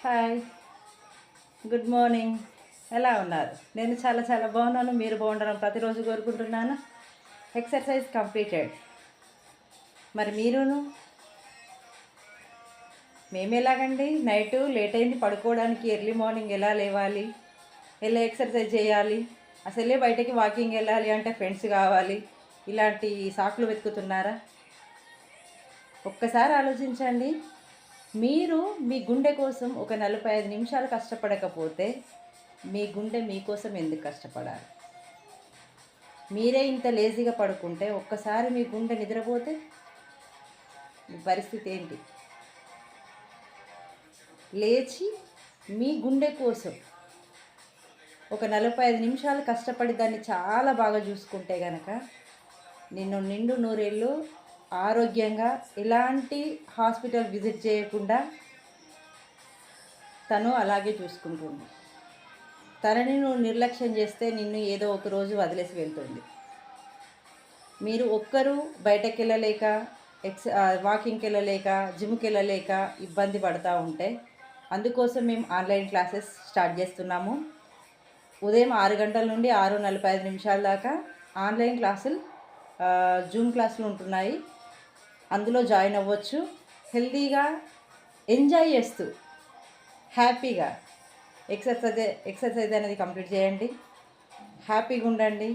Hi, good morning. ఎలా ఉన్నారు? నేను చాలా చాలా బాగున్నాను. మీరు బాగుండాలని ప్రతిరోజు కోరుకుంటున్నాను. Exercise completed. మరి మీరును? మేము ఎలాగండి, నైట్ లేట్ అయింది పడుకోవడానికి, ఎర్లీ మార్నింగ్ ఎలా లేవాలి, ఎలా ఎక్సర్సైజ్ చేయాలి, అసలే బయటకి వాకింగ్ వెళ్ళాలి అంటే ఫ్రెండ్స్ కావాలి, ఇలాంటి సాకులు వెతుకుతున్నారా? ఒక్కసారి ఆలోచించండి. మీరు మీ గుండె కోసం ఒక 45 నిమిషాలు కష్టపడకపోతే మీ గుండె మీకోసం ఎందుకు కష్టపడాలి? మీరే ఇంత లేజీగా పడుకుంటే ఒక్కసారి మీ గుండె నిద్రపోతే మీ పరిస్థితి ఏంటి? లేచి మీ గుండె కోసం ఒక 45 నిమిషాలు కష్టపడి దాన్ని చాలా బాగా చూసుకుంటే గనక నిన్ను నిండు నూరేళ్ళు ఆరోగ్యంగా ఎలాంటి హాస్పిటల్ విజిట్ చేయకుండా తను అలాగే చూసుకుంటుంది. తనని నువ్వు నిర్లక్ష్యం చేస్తే నిన్ను ఏదో ఒక రోజు వదిలేసి వెళ్తుంది. మీరు ఒక్కరు బయటకు వెళ్ళలేక, వాకింగ్కి వెళ్ళలేక, జిమ్కి వెళ్ళలేక ఇబ్బంది పడుతూ ఉంటే అందుకోసం మేము ఆన్లైన్ క్లాసెస్ స్టార్ట్ చేస్తున్నాము. ఉదయం 6 గంటల నుండి 6:45 దాకా ఆన్లైన్ క్లాసులు, జూమ్ క్లాసులు ఉంటున్నాయి. అందులో జాయిన్ అవ్వచ్చు. హెల్తీగా ఎంజాయ్ చేస్తూ హ్యాపీగా ఎక్సర్సైజ్ అనేది కంప్లీట్ చేయండి. హ్యాపీగా ఉండండి.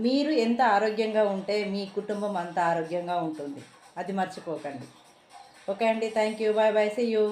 మీరు ఎంత ఆరోగ్యంగా ఉంటే మీ కుటుంబం అంత ఆరోగ్యంగా ఉంటుంది. అది మర్చిపోకండి. ఓకే అండి, thank you, bye bye, see you.